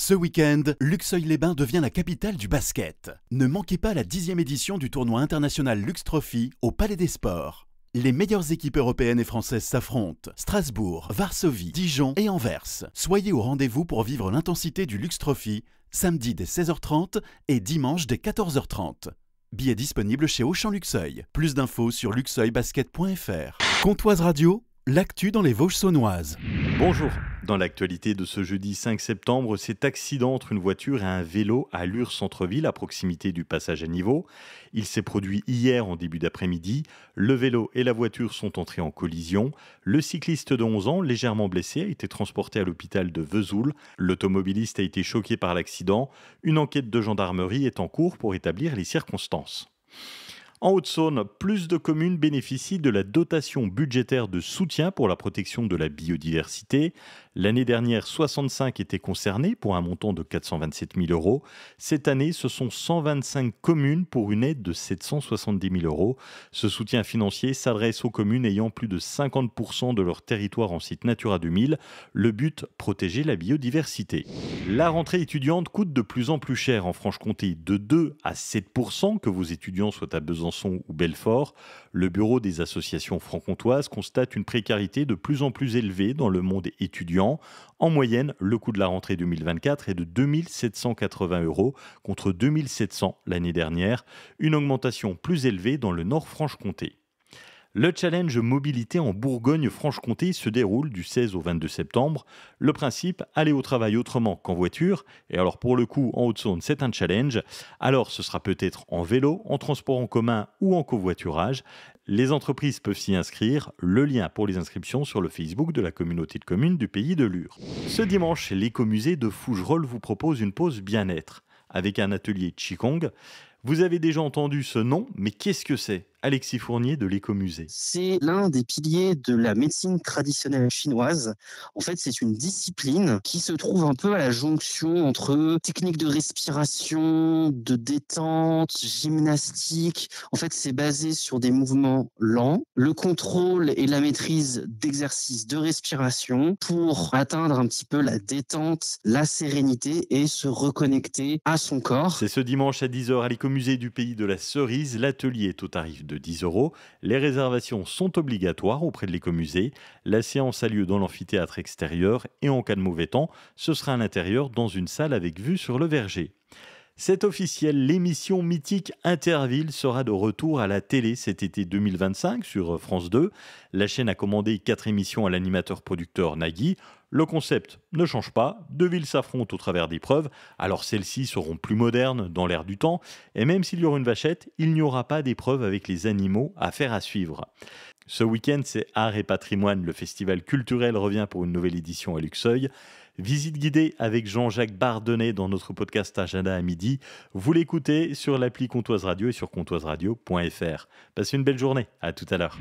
Ce week-end, Luxeuil-les-Bains devient la capitale du basket. Ne manquez pas la 10e édition du tournoi international Lux Trophy au Palais des Sports. Les meilleures équipes européennes et françaises s'affrontent. Strasbourg, Varsovie, Dijon et Anvers. Soyez au rendez-vous pour vivre l'intensité du Lux Trophy, samedi dès 16h30 et dimanche dès 14h30. Billets disponibles chez Auchan Luxeuil. Plus d'infos sur luxeuilbasket.fr. Comtoise Radio, l'actu dans les Vosges saunoises. Bonjour. Dans l'actualité de ce jeudi 5 septembre, cet accident entre une voiture et un vélo à Lure centre-ville, à proximité du passage à niveau. Il s'est produit hier en début d'après-midi. Le vélo et la voiture sont entrés en collision. Le cycliste de 11 ans, légèrement blessé, a été transporté à l'hôpital de Vesoul. L'automobiliste a été choqué par l'accident. Une enquête de gendarmerie est en cours pour établir les circonstances. En Haute-Saône, plus de communes bénéficient de la dotation budgétaire de soutien pour la protection de la biodiversité. L'année dernière, 65 étaient concernées pour un montant de 427 000 euros. Cette année, ce sont 125 communes pour une aide de 770 000 euros. Ce soutien financier s'adresse aux communes ayant plus de 50% de leur territoire en site Natura 2000. Le but, protéger la biodiversité. La rentrée étudiante coûte de plus en plus cher en Franche-Comté, de 2 à 7%, que vos étudiants soient à Besançon ou Belfort. Le bureau des associations franc-comtoises constate une précarité de plus en plus élevée dans le monde étudiant. En moyenne, le coût de la rentrée 2024 est de 2 780 euros contre 2 700 l'année dernière, une augmentation plus élevée dans le Nord Franche-Comté. Le challenge mobilité en Bourgogne-Franche-Comté se déroule du 16 au 22 septembre. Le principe, aller au travail autrement qu'en voiture. Et alors pour le coup, en Haute-Saône, c'est un challenge. Alors ce sera peut-être en vélo, en transport en commun ou en covoiturage. Les entreprises peuvent s'y inscrire. Le lien pour les inscriptions sur le Facebook de la communauté de communes du Pays de Lure. Ce dimanche, l'écomusée de Fougerolles vous propose une pause bien-être avec un atelier Qigong. Vous avez déjà entendu ce nom, mais qu'est-ce que c'est ? Alexis Fournier de l'Écomusée. C'est l'un des piliers de la médecine traditionnelle chinoise. En fait, c'est une discipline qui se trouve un peu à la jonction entre techniques de respiration, de détente, gymnastique. En fait, c'est basé sur des mouvements lents, le contrôle et la maîtrise d'exercices de respiration pour atteindre un petit peu la détente, la sérénité et se reconnecter à son corps. C'est ce dimanche à 10h à l'Écomusée du Pays de la Cerise. L'atelier est au tarif de 10 euros. Les réservations sont obligatoires auprès de l'Écomusée. La séance a lieu dans l'amphithéâtre extérieur et en cas de mauvais temps, ce sera à l'intérieur dans une salle avec vue sur le verger. C'est officiel, l'émission mythique Interville sera de retour à la télé cet été 2025 sur France 2. La chaîne a commandé 4 émissions à l'animateur-producteur Nagui. Le concept ne change pas, deux villes s'affrontent au travers d'épreuves, alors celles-ci seront plus modernes dans l'air du temps, et même s'il y aura une vachette, il n'y aura pas d'épreuve avec les animaux à faire à suivre. Ce week-end, c'est Art et Patrimoine, le festival culturel revient pour une nouvelle édition à Luxeuil. Visite guidée avec Jean-Jacques Bardonnay dans notre podcast Agenda à midi. Vous l'écoutez sur l'appli Comtoise Radio et sur comtoiseradio.fr. Passez une belle journée, à tout à l'heure.